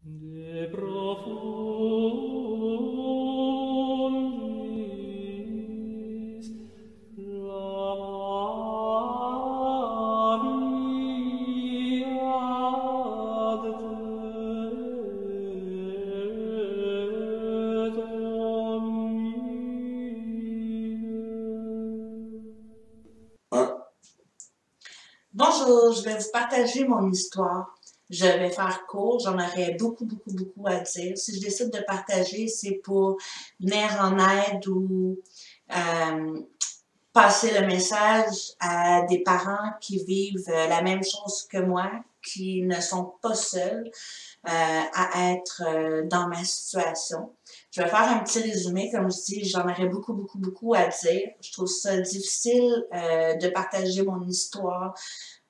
De profundis clamavi ad te, Domine. Bonjour, je vais vous partager mon histoire. Je vais faire court, j'en aurais beaucoup à dire. Si je décide de partager, c'est pour venir en aide ou euh, passer le message à des parents qui vivent la même chose que moi, qui ne sont pas seuls à être dans ma situation. Je vais faire un petit résumé, comme je dis, j'en aurais beaucoup à dire. Je trouve ça difficile de partager mon histoire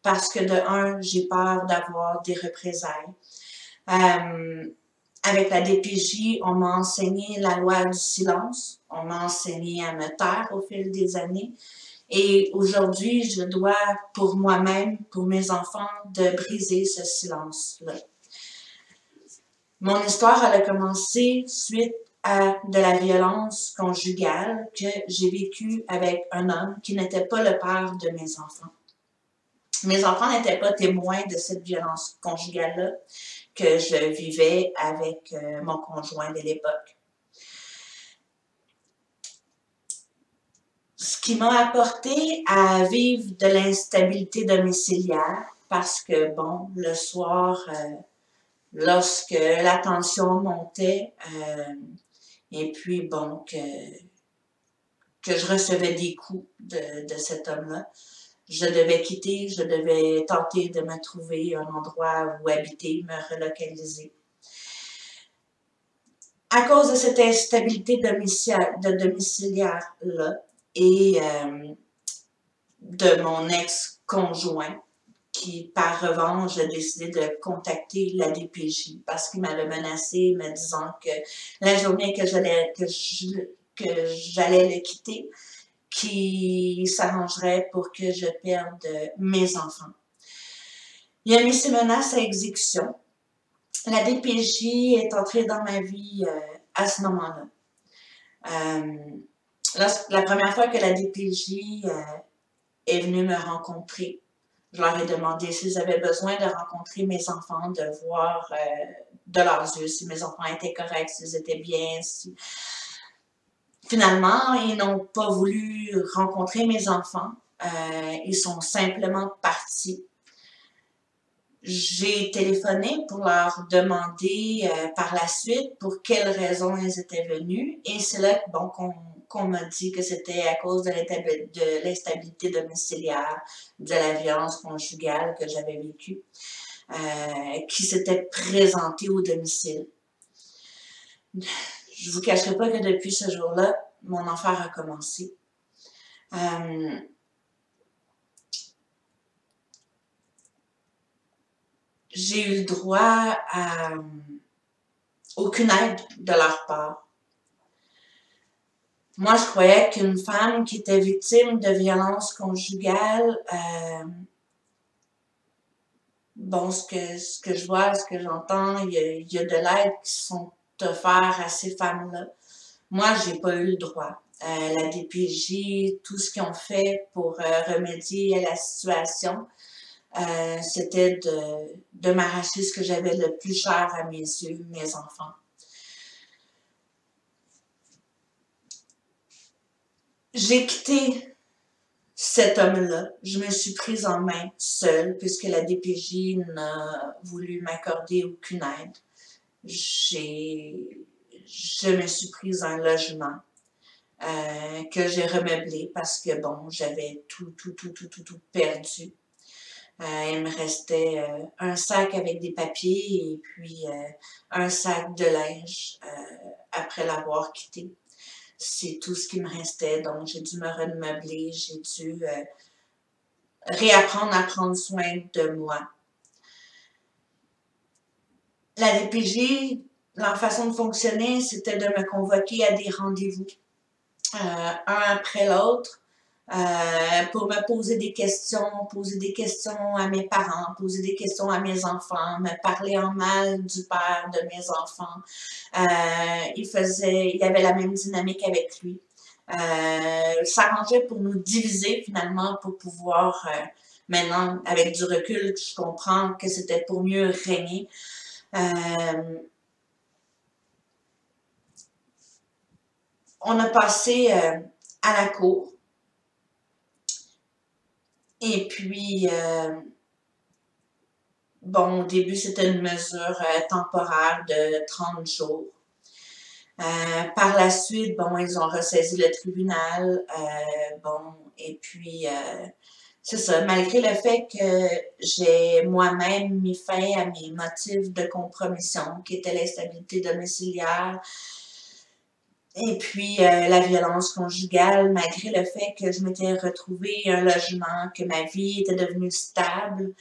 parce que de un, j'ai peur d'avoir des représailles. Euh, avec la DPJ, on m'a enseigné la loi du silence, on m'a enseigné à me taire au fil des années. Et aujourd'hui, je dois, pour moi-même, pour mes enfants, de briser ce silence-là. Mon histoire, elle a commencé suite à de la violence conjugale que j'ai vécue avec un homme qui n'était pas le père de mes enfants. Mes enfants n'étaient pas témoins de cette violence conjugale-là que je vivais avec mon conjoint de l'époque. Ce qui m'a apporté à vivre de l'instabilité domiciliaire parce que, bon, le soir, lorsque la tension montait, et puis, bon, que je recevais des coups de cet homme-là, je devais quitter, je devais tenter de me trouver un endroit où habiter, me relocaliser. À cause de cette instabilité domiciliaire-là et de mon ex-conjoint, qui, par revanche, a décidé de contacter la DPJ parce qu'il m'avait menacé, me disant que la journée que j'allais le quitter, qu'il s'arrangerait pour que je perde mes enfants. Il a mis ses menaces à exécution. La DPJ est entrée dans ma vie à ce moment-là. La première fois que la DPJ est venue me rencontrer, je leur ai demandé s'ils avaient besoin de rencontrer mes enfants, de voir de leurs yeux si mes enfants étaient corrects, s'ils étaient bien. Finalement, ils n'ont pas voulu rencontrer mes enfants. Ils sont simplement partis. J'ai téléphoné pour leur demander par la suite pour quelles raisons ils étaient venus. Et c'est là bon, qu'on m'a dit que c'était à cause de l'instabilité domiciliaire, de la violence conjugale que j'avais vécue, qui s'était présentée au domicile. Je ne vous cacherai pas que depuis ce jour-là, mon enfer a commencé. J'ai eu le droit à aucune aide de leur part. Moi, je croyais qu'une femme qui était victime de violences conjugales, bon, ce que je vois, ce que j'entends, il y a de l'aide qui sont offertes à ces femmes-là. Moi, j'ai pas eu le droit. La DPJ, tout ce qu'ils ont fait pour remédier à la situation, c'était de m'arracher ce que j'avais le plus cher à mes yeux, mes enfants. J'ai quitté cet homme-là. Je me suis prise en main seule puisque la DPJ n'a voulu m'accorder aucune aide. Je me suis prise un logement que j'ai remeublé parce que, bon, j'avais tout perdu. Il me restait un sac avec des papiers et puis un sac de linge après l'avoir quitté. C'est tout ce qui me restait, donc j'ai dû me remeubler, j'ai dû réapprendre à prendre soin de moi. La DPJ, leur façon de fonctionner, c'était de me convoquer à des rendez-vous, un après l'autre, pour me poser des questions à mes parents, poser des questions à mes enfants, me parler en mal du père de mes enfants. Il avait la même dynamique avec lui. S'arrangeait pour nous diviser finalement, pour pouvoir, maintenant, avec du recul, je comprends que c'était pour mieux régner. On a passé à la cour. Et puis, bon, au début, c'était une mesure temporaire de 30 jours. Par la suite, bon, ils ont ressaisi le tribunal, bon, et puis, c'est ça, malgré le fait que j'ai moi-même mis fin à mes motifs de compromission, qui étaient l'instabilité domiciliaire, et puis la violence conjugale, malgré le fait que je m'étais retrouvée un logement, que ma vie était devenue stable,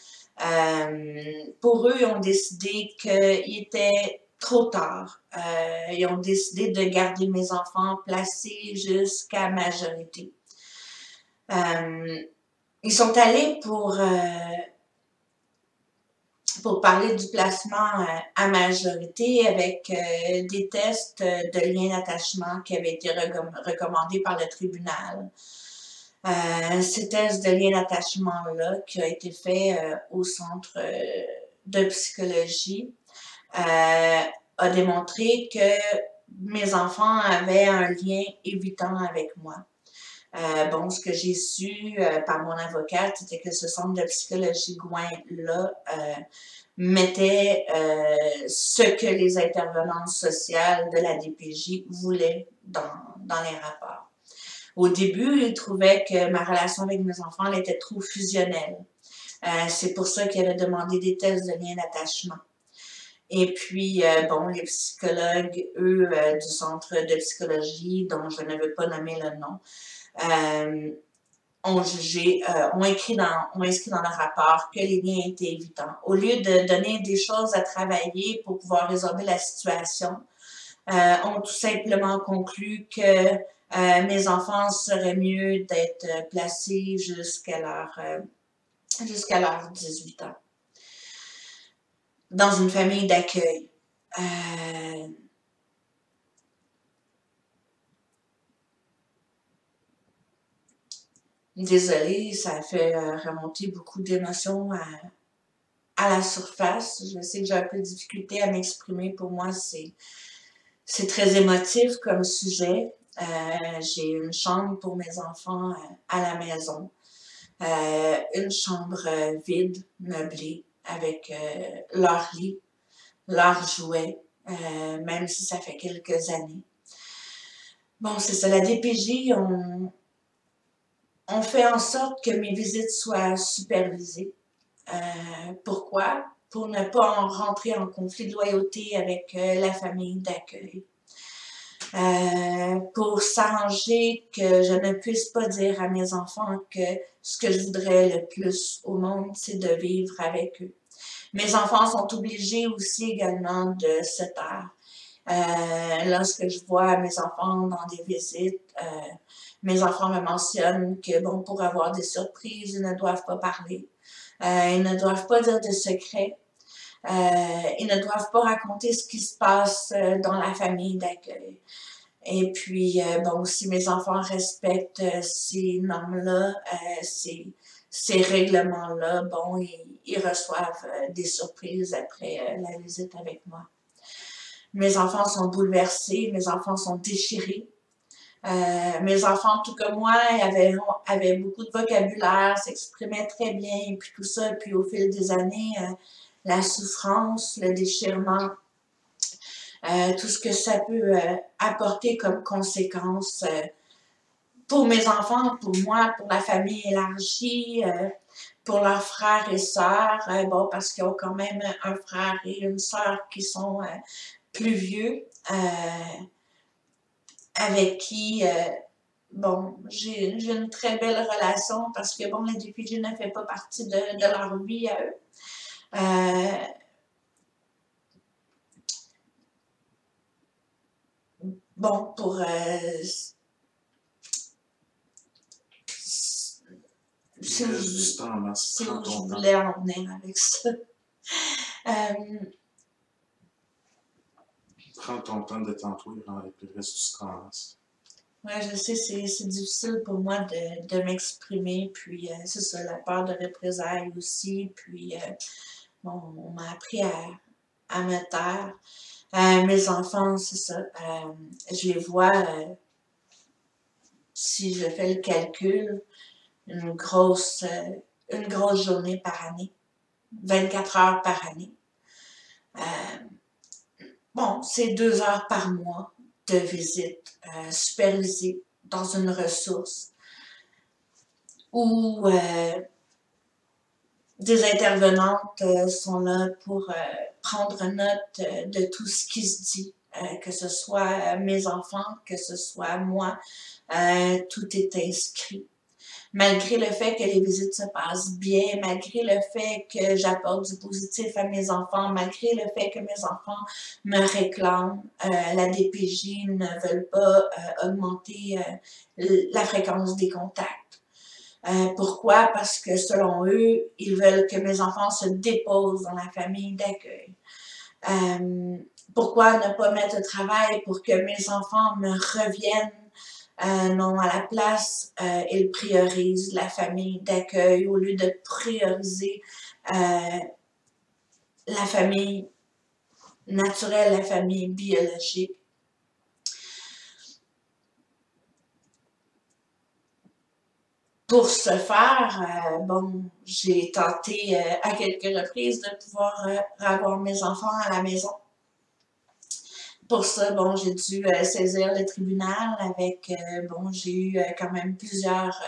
pour eux, ils ont décidé qu'il était trop tard. Ils ont décidé de garder mes enfants placés jusqu'à majorité. Ils sont allés pour parler du placement à majorité avec des tests de lien d'attachement qui avaient été recommandés par le tribunal. Ces tests de lien d'attachement-là, qui a été fait au centre de psychologie, a démontré que mes enfants avaient un lien évitant avec moi. Bon, ce que j'ai su par mon avocate, c'était que ce centre de psychologie Gouin-là mettait ce que les intervenantes sociales de la DPJ voulaient dans les rapports. Au début, ils trouvaient que ma relation avec mes enfants elle était trop fusionnelle. C'est pour ça qu'ils avaient demandé des tests de lien d'attachement. Et puis, bon, les psychologues, eux, du centre de psychologie, dont je ne veux pas nommer le nom, ont jugé, ont inscrit dans le rapport que les liens étaient évitants. Au lieu de donner des choses à travailler pour pouvoir résorber la situation, ont tout simplement conclu que mes enfants seraient mieux d'être placés jusqu'à leurs 18 ans dans une famille d'accueil. Désolée, ça a fait remonter beaucoup d'émotions à la surface. Je sais que j'ai un peu de difficulté à m'exprimer. Pour moi, c'est très émotif comme sujet. J'ai une chambre pour mes enfants à la maison. Une chambre vide, meublée, avec leur lit, leurs jouets, même si ça fait quelques années. Bon, c'est ça, la DPJ, on fait en sorte que mes visites soient supervisées. Pourquoi? Pour ne pas en rentrer en conflit de loyauté avec la famille d'accueil. Pour s'arranger que je ne puisse pas dire à mes enfants que ce que je voudrais le plus au monde, c'est de vivre avec eux. Mes enfants sont obligés aussi également de se taire. Lorsque je vois mes enfants dans des visites, mes enfants me mentionnent que, bon, pour avoir des surprises, ils ne doivent pas parler. Ils ne doivent pas dire de secrets. Ils ne doivent pas raconter ce qui se passe dans la famille d'accueil. Et puis, bon, si mes enfants respectent ces normes-là, ces règlements-là, bon, ils reçoivent des surprises après la visite avec moi. Mes enfants sont bouleversés, mes enfants sont déchirés. Mes enfants, tout comme moi, avaient beaucoup de vocabulaire, s'exprimaient très bien, et puis tout ça. Puis au fil des années, la souffrance, le déchirement, tout ce que ça peut apporter comme conséquence pour mes enfants, pour moi, pour la famille élargie, pour leurs frères et sœurs, bon, parce qu'ils ont quand même un frère et une sœur qui sont plus vieux, avec qui, bon, j'ai une très belle relation parce que, bon, la DPJ ne fait pas partie de leur vie à eux. Bon, pour Il reste du temps, Mars. C'est Prends où je ton temps. voulais en venir avec ça. Prends ton temps de t'entourer, et puis il reste du temps, Mars. Ouais, je sais, c'est difficile pour moi de m'exprimer, puis c'est ça, la peur de représailles aussi, puis bon, on m'a appris à me taire. Mes enfants, c'est ça, je les vois, si je fais le calcul, une grosse journée par année, 24 heures par année. Bon, c'est 2 heures par mois de visite supervisée dans une ressource où des intervenantes sont là pour prendre note de tout ce qui se dit, que ce soit mes enfants, que ce soit moi, tout est inscrit. Malgré le fait que les visites se passent bien, malgré le fait que j'apporte du positif à mes enfants, malgré le fait que mes enfants me réclament, la DPJ ne veulent pas augmenter la fréquence des contacts. Pourquoi? Parce que selon eux, ils veulent que mes enfants se déposent dans la famille d'accueil. Pourquoi ne pas mettre le travail pour que mes enfants me reviennent? Non, à la place, ils priorisent la famille d'accueil au lieu de prioriser la famille naturelle, la famille biologique. Pour ce faire, bon, j'ai tenté à quelques reprises de pouvoir avoir mes enfants à la maison. Pour ça, bon, j'ai dû saisir le tribunal avec, bon, j'ai eu quand même plusieurs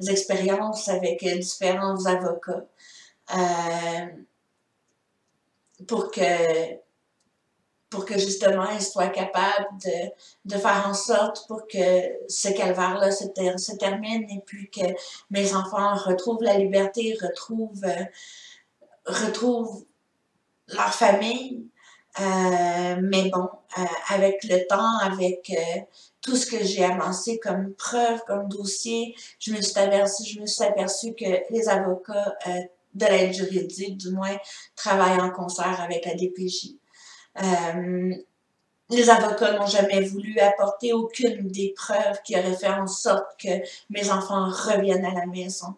expériences avec différents avocats pour que justement ils soient capables de faire en sorte pour que ce calvaire-là se termine et puis que mes enfants retrouvent la liberté, retrouvent leur famille. Mais bon, avec le temps, avec tout ce que j'ai avancé comme preuve, comme dossier, je me suis aperçue que les avocats de l'aide juridique, du moins, travaillent en concert avec la DPJ. Les avocats n'ont jamais voulu apporter aucune des preuves qui auraient fait en sorte que mes enfants reviennent à la maison.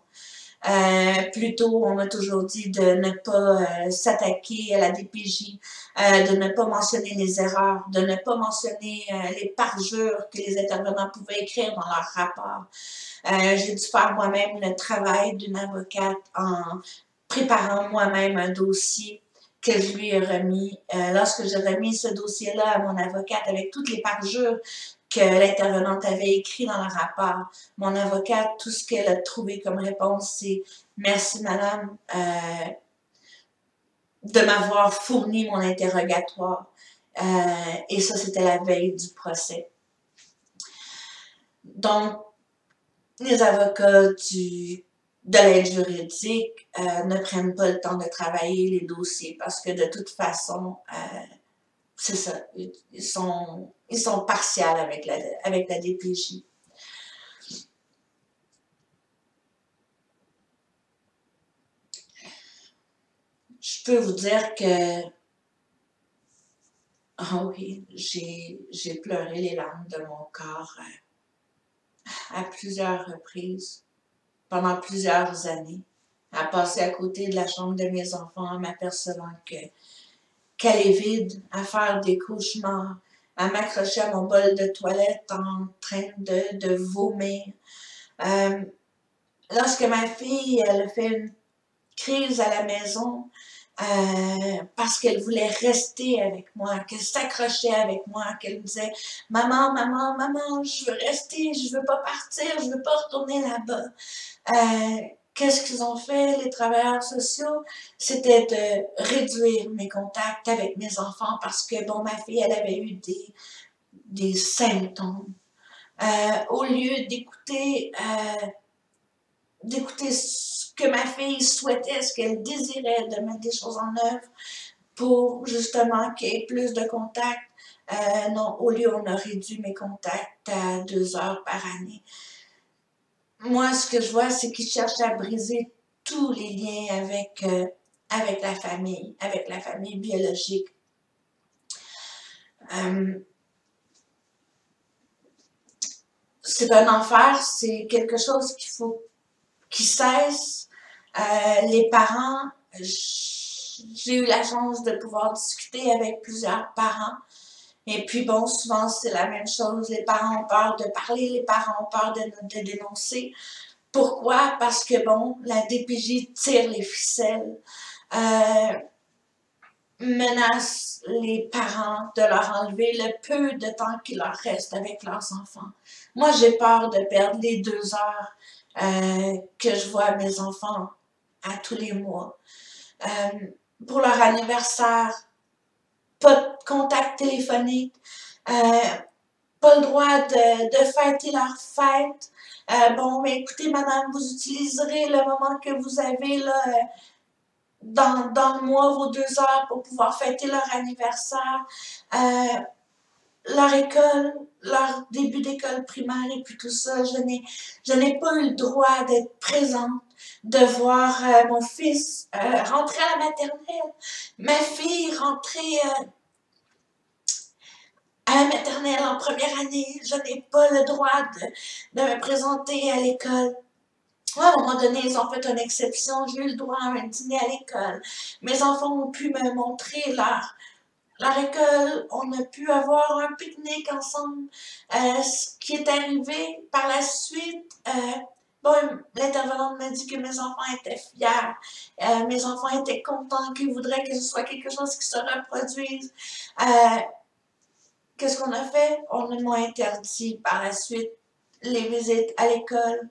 Plutôt, on m'a toujours dit de ne pas s'attaquer à la DPJ, de ne pas mentionner les erreurs, de ne pas mentionner les parjures que les intervenants pouvaient écrire dans leur rapport. J'ai dû faire moi-même le travail d'une avocate en préparant moi-même un dossier que je lui ai remis. Lorsque j'ai remis ce dossier-là à mon avocate avec toutes les parjures que l'intervenante avait écrit dans le rapport, mon avocate, tout ce qu'elle a trouvé comme réponse, c'est « Merci madame de m'avoir fourni mon interrogatoire. » Et ça, c'était la veille du procès. Donc, les avocats de l'aide juridique ne prennent pas le temps de travailler les dossiers parce que de toute façon, c'est ça, ils sont partials avec la DPJ. Je peux vous dire que, ah oui, j'ai pleuré les larmes de mon corps à plusieurs reprises, pendant plusieurs années, à passer à côté de la chambre de mes enfants en m'apercevant qu'elle est vide, à faire des cauchemars, à m'accrocher à mon bol de toilette en train de vomir. Lorsque ma fille, elle a fait une crise à la maison, parce qu'elle voulait rester avec moi, qu'elle s'accrochait avec moi, qu'elle me disait « Maman, maman, maman, je veux rester, je veux pas partir, je veux pas retourner là-bas. » Qu'est-ce qu'ils ont fait, les travailleurs sociaux? C'était de réduire mes contacts avec mes enfants parce que, bon, ma fille, elle avait eu des symptômes. Au lieu d'écouter ce que ma fille souhaitait, ce qu'elle désirait, de mettre des choses en œuvre pour justement qu'il y ait plus de contacts. Non, au lieu, on a réduit mes contacts à 2 heures par année. moi, ce que je vois, c'est qu'ils cherchent à briser tous les liens avec la famille biologique. C'est un enfer, c'est quelque chose qu'il faut qui cesse. Les parents, j'ai eu la chance de pouvoir discuter avec plusieurs parents. Et puis bon, souvent c'est la même chose. Les parents ont peur de parler, les parents ont peur de dénoncer. Pourquoi? Parce que bon, la DPJ tire les ficelles, menace les parents de leur enlever le peu de temps qu'il leur reste avec leurs enfants. Moi, j'ai peur de perdre les 2 heures que je vois mes enfants à tous les mois. Pour leur anniversaire, pas de contact téléphonique, pas le droit de fêter leur fête. Bon, mais écoutez, madame, vous utiliserez le moment que vous avez là, dans le mois, vos 2 heures pour pouvoir fêter leur anniversaire. Leur école, leur début d'école primaire et puis tout ça, je n'ai pas eu le droit d'être présente, de voir mon fils rentrer à la maternelle, ma fille rentrer à la maternelle en première année. Je n'ai pas le droit de me présenter à l'école. À un moment donné, ils ont fait une exception, j'ai eu le droit à un dîner à l'école. Mes enfants ont pu me montrer leur école, on a pu avoir un pique-nique ensemble. Ce qui est arrivé par la suite, bon, l'intervenante m'a dit que mes enfants étaient fiers, mes enfants étaient contents, qu'ils voudraient que ce soit quelque chose qui se reproduise. Qu'est-ce qu'on a fait? On m'a interdit par la suite les visites à l'école.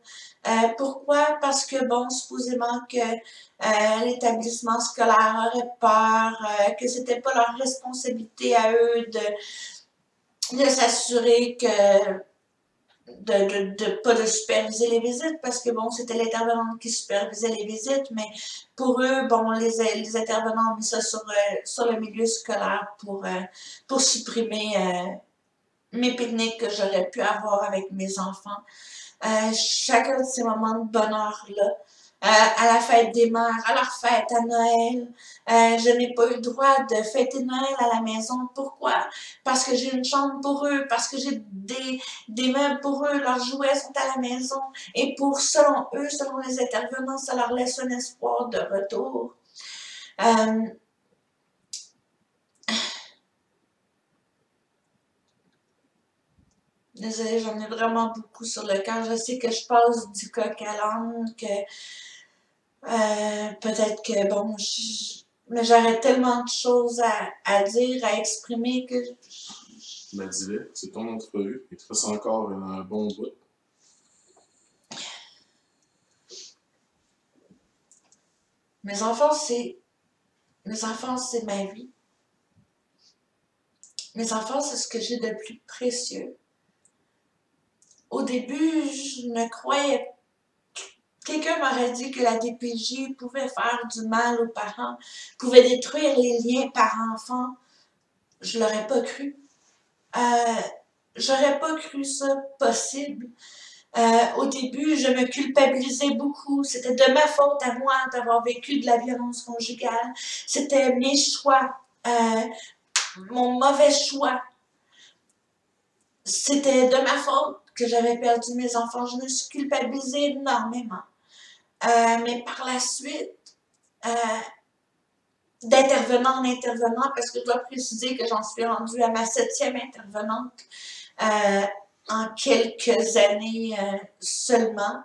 Pourquoi? Parce que, bon, supposément que l'établissement scolaire aurait peur, que c'était pas leur responsabilité à eux de s'assurer que pas de superviser les visites, parce que, bon, c'était l'intervenante qui supervisait les visites, mais pour eux, bon, les intervenants ont mis ça sur le milieu scolaire pour supprimer mes pique-niques que j'aurais pu avoir avec mes enfants. Chacun de ces moments de bonheur-là, à la fête des mères, à leur fête, à Noël, je n'ai pas eu le droit de fêter Noël à la maison. Pourquoi? Parce que j'ai une chambre pour eux, parce que j'ai des meubles pour eux, leurs jouets sont à la maison, et selon eux, selon les intervenants, ça leur laisse un espoir de retour. Désolée, j'en ai vraiment beaucoup sur le cœur. Je sais que je passe du coq à l'âne, que peut-être que, bon, mais j'aurais tellement de choses à dire, à exprimer que... Ben, dis-le, c'est ton entrevue. Il te reste encore un bon bout. Mes enfants, c'est ma vie. Mes enfants, c'est ce que j'ai de plus précieux. Au début, je me croyais... Quelqu'un m'aurait dit que la DPJ pouvait faire du mal aux parents, pouvait détruire les liens parents-enfants. Je l'aurais pas cru. J'aurais pas cru ça possible. Au début, je me culpabilisais beaucoup. C'était de ma faute à moi d'avoir vécu de la violence conjugale. C'était mes choix, mon mauvais choix. C'était de ma faute que j'avais perdu mes enfants. Je me suis culpabilisée énormément. Mais par la suite, d'intervenant en intervenant, parce que je dois préciser que j'en suis rendue à ma 7e intervenante en quelques années seulement.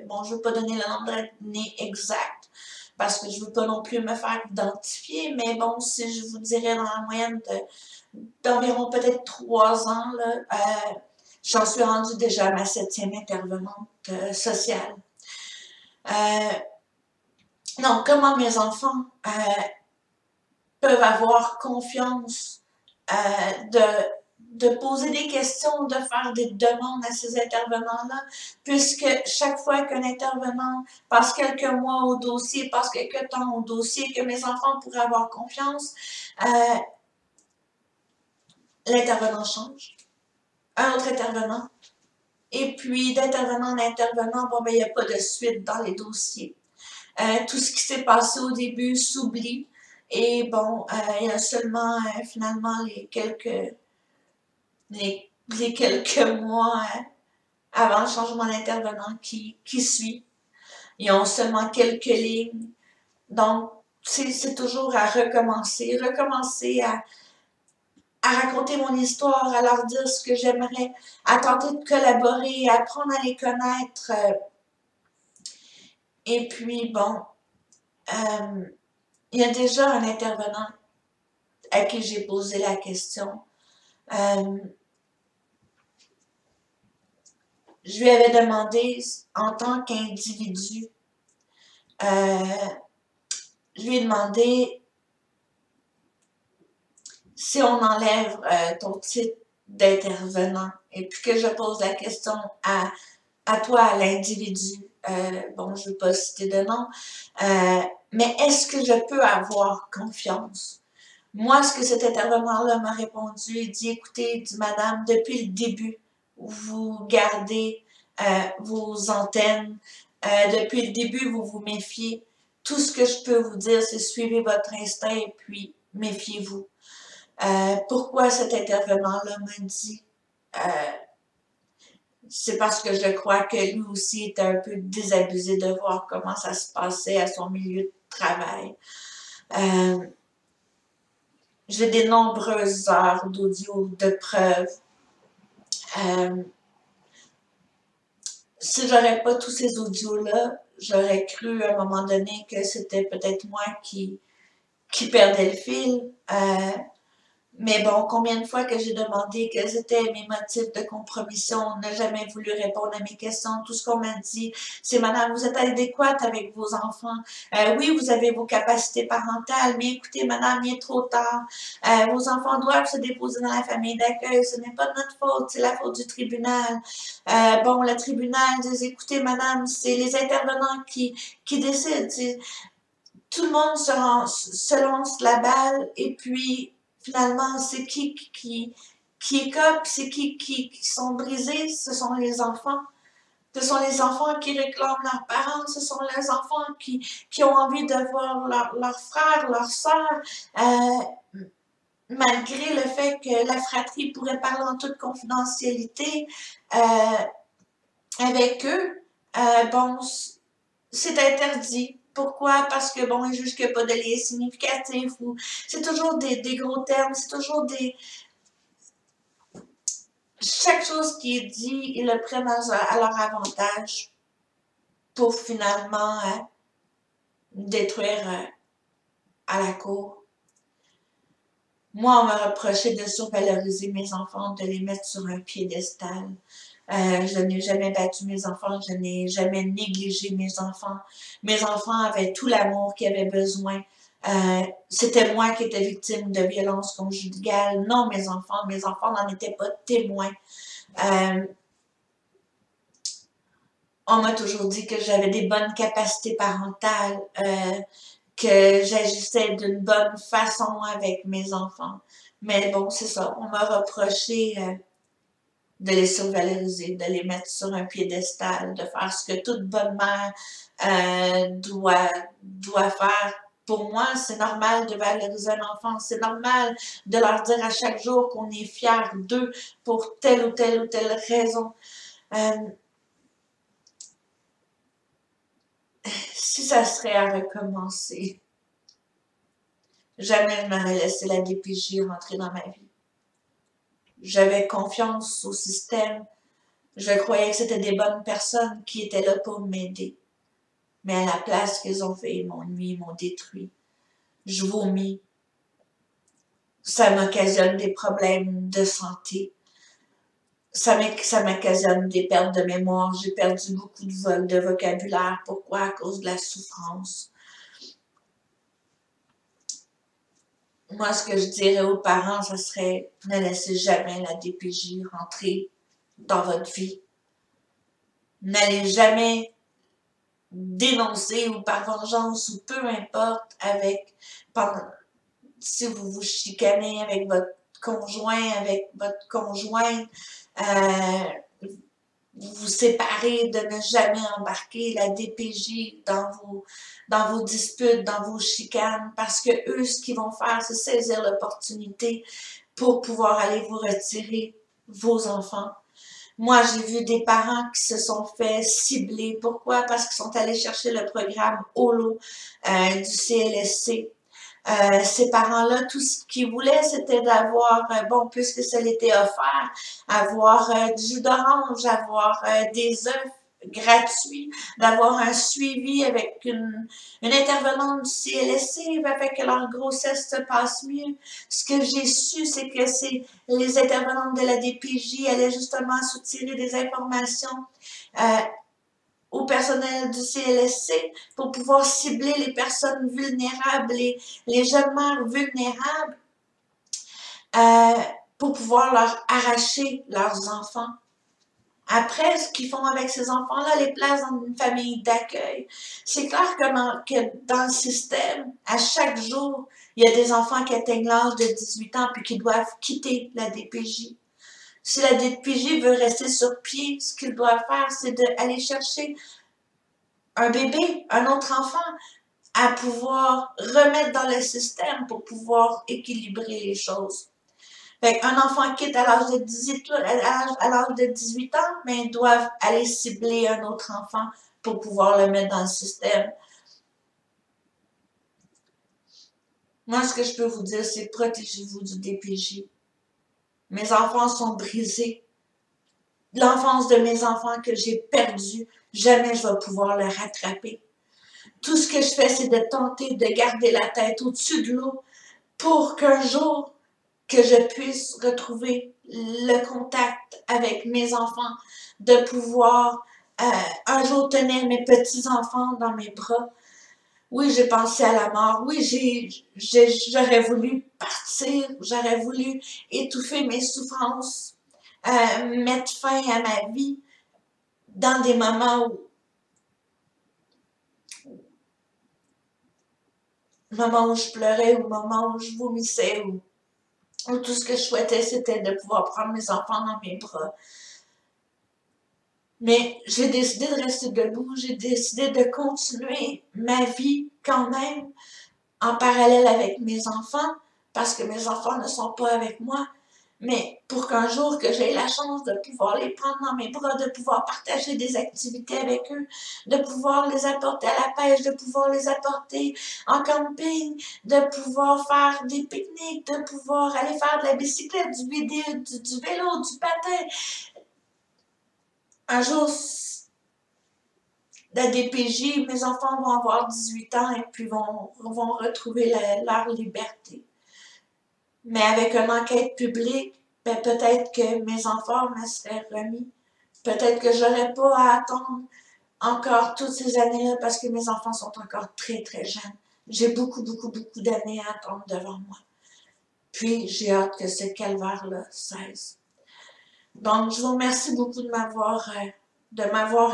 Bon, je ne veux pas donner le nombre d'années exact, parce que je ne veux pas non plus me faire identifier, mais bon, si je vous dirais dans la moyenne d'environ peut-être 3 ans, j'en suis rendue déjà à ma 7e intervenante sociale. Donc, comment mes enfants peuvent avoir confiance de poser des questions, de faire des demandes à ces intervenants-là, puisque chaque fois qu'un intervenant passe quelques mois au dossier, passe quelques temps au dossier, que mes enfants pourraient avoir confiance, l'intervenant change. Un autre intervenant, Et puis, d'intervenant en intervenant, bon, ben, il n'y a pas de suite dans les dossiers. Tout ce qui s'est passé au début s'oublie. Et bon, il y a seulement finalement les quelques mois avant le changement d'intervenant qui suit. Ils ont seulement quelques lignes. Donc, c'est toujours à recommencer à raconter mon histoire, à leur dire ce que j'aimerais, à tenter de collaborer, à apprendre à les connaître. Et puis, bon, il y a déjà un intervenant à qui j'ai posé la question. Je lui avais demandé, en tant qu'individu, je lui ai demandé si on enlève ton titre d'intervenant et puis que je pose la question à toi, à l'individu, bon, je ne veux pas citer de nom, mais est-ce que je peux avoir confiance? Moi, ce que cet intervenant-là m'a répondu, il dit, écoutez, dit madame, depuis le début, vous gardez vos antennes, depuis le début, vous vous méfiez. Tout ce que je peux vous dire, c'est suivez votre instinct et puis méfiez-vous. Pourquoi cet intervenant-là m'a dit c'est parce que je crois que lui aussi était un peu désabusé de voir comment ça se passait à son milieu de travail. J'ai des nombreuses heures d'audio, de preuves. Si j'aurais pas tous ces audios-là, j'aurais cru à un moment donné que c'était peut-être moi qui perdais le fil. Mais bon, combien de fois que j'ai demandé quels étaient mes motifs de compromission, on n'a jamais voulu répondre à mes questions. Tout ce qu'on m'a dit, c'est madame, vous êtes adéquate avec vos enfants. Oui, vous avez vos capacités parentales, mais écoutez, madame, il est trop tard. Vos enfants doivent se déposer dans la famille d'accueil. Ce n'est pas de notre faute, c'est la faute du tribunal. Bon, le tribunal dit, écoutez, madame, c'est les intervenants qui décident. Tout le monde se lance la balle et puis finalement, c'est qui écope, c'est qui sont brisés, ce sont les enfants. Ce sont les enfants qui réclament leurs parents, ce sont les enfants qui ont envie de voir leur frère, leur soeur, malgré le fait que la fratrie pourrait parler en toute confidentialité avec eux. Bon, c'est interdit. Pourquoi? Parce que, bon, ils jugent qu'il n'y a pas de lien significatif ou c'est toujours des gros termes, c'est toujours des... Chaque chose qui est dit, ils le prennent à leur avantage pour finalement détruire à la cour. Moi, on m'a reproché de survaloriser mes enfants, de les mettre sur un piédestal. Je n'ai jamais battu mes enfants, je n'ai jamais négligé mes enfants. Mes enfants avaient tout l'amour qu'ils avaient besoin. C'était moi qui étais victime de violences conjugales. Non, mes enfants n'en étaient pas témoins. On m'a toujours dit que j'avais des bonnes capacités parentales, que j'agissais d'une bonne façon avec mes enfants. Mais bon, c'est ça, on m'a reproché de les survaloriser, de les mettre sur un piédestal, de faire ce que toute bonne mère doit faire. Pour moi, c'est normal de valoriser un enfant, c'est normal de leur dire à chaque jour qu'on est fier d'eux pour telle ou telle raison. Si ça serait à recommencer, jamais je n'aurais laissé la DPJ rentrer dans ma vie. J'avais confiance au système. Je croyais que c'était des bonnes personnes qui étaient là pour m'aider. Mais à la place qu'ils ont fait, ils m'ont nuit, ils m'ont détruit. Je vomis. Ça m'occasionne des problèmes de santé. Ça m'occasionne des pertes de mémoire. J'ai perdu beaucoup de vocabulaire. Pourquoi? À cause de la souffrance. Moi, ce que je dirais aux parents, ce serait ne laissez jamais la DPJ rentrer dans votre vie. N'allez jamais dénoncer ou par vengeance ou peu importe si vous vous chicanez avec votre conjoint, avec votre conjointe, vous séparer, de ne jamais embarquer la DPJ dans vos disputes, dans vos chicanes, parce que eux, ce qu'ils vont faire, c'est saisir l'opportunité pour pouvoir aller vous retirer vos enfants. Moi, j'ai vu des parents qui se sont fait cibler. Pourquoi? Parce qu'ils sont allés chercher le programme HOLO du CLSC. Ces parents-là, tout ce qu'ils voulaient, c'était d'avoir, bon, puisque ça l'était offert, avoir du jus d'orange, avoir des œufs gratuits, d'avoir un suivi avec une intervenante du CLSC, afin que leur grossesse se passe mieux. Ce que j'ai su, c'est que les intervenantes de la DPJ allaient justement soutirer des informations au personnel du CLSC pour pouvoir cibler les personnes vulnérables, les jeunes mères vulnérables, pour pouvoir leur arracher leurs enfants. Après, ce qu'ils font avec ces enfants-là, les placent dans une famille d'accueil. C'est clair que dans le système, à chaque jour, il y a des enfants qui atteignent l'âge de 18 ans puis qui doivent quitter la DPJ. Si la DPJ veut rester sur pied, ce qu'ils doivent faire, c'est d'aller chercher un bébé, un autre enfant, à pouvoir remettre dans le système pour pouvoir équilibrer les choses. Fait qu'un enfant quitte à l'âge de 18 ans, mais ils doivent aller cibler un autre enfant pour pouvoir le mettre dans le système. Moi, ce que je peux vous dire, c'est protégez-vous du DPJ. Mes enfants sont brisés. L'enfance de mes enfants que j'ai perdue, jamais je vais pouvoir le rattraper. Tout ce que je fais, c'est de tenter de garder la tête au-dessus de l'eau pour qu'un jour, que je puisse retrouver le contact avec mes enfants, de pouvoir un jour tenir mes petits-enfants dans mes bras. Oui, j'ai pensé à la mort. Oui, j'aurais voulu partir, j'aurais voulu étouffer mes souffrances, mettre fin à ma vie dans des moments où je pleurais, ou moments où je vomissais, où tout ce que je souhaitais, c'était de pouvoir prendre mes enfants dans mes bras. Mais j'ai décidé de rester debout, j'ai décidé de continuer ma vie quand même en parallèle avec mes enfants, parce que mes enfants ne sont pas avec moi, mais pour qu'un jour que j'ai la chance de pouvoir les prendre dans mes bras, de pouvoir partager des activités avec eux, de pouvoir les apporter à la pêche, de pouvoir les apporter en camping, de pouvoir faire des pique-niques, de pouvoir aller faire de la bicyclette, du vélo, du patin. Un jour, la DPJ, mes enfants vont avoir 18 ans et puis vont retrouver leur liberté. Mais avec une enquête publique, ben peut-être que mes enfants me seraient remis. Peut-être que j'aurais pas à attendre encore toutes ces années-là parce que mes enfants sont encore très, très jeunes. J'ai beaucoup d'années à attendre devant moi. Puis, j'ai hâte que ce calvaire-là cesse. Donc, je vous remercie beaucoup de m'avoir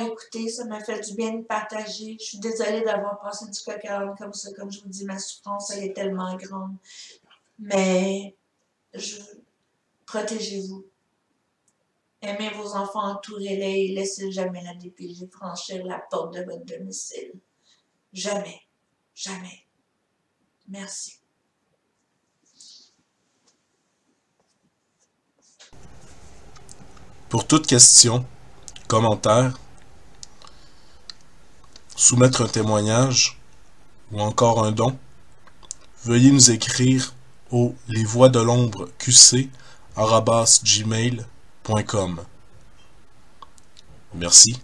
écouté. Ça m'a fait du bien de partager. Je suis désolée d'avoir passé du coq à l'âne comme ça. Comme je vous dis, ma souffrance, elle est tellement grande. Mais, protégez-vous. Aimez vos enfants, entourez-les et laissez jamais la DPJ franchir la porte de votre domicile. Jamais. Jamais. Merci. Pour toute question, commentaire, soumettre un témoignage ou encore un don, veuillez nous écrire au lesvoixdelombre@gmail.com. Merci.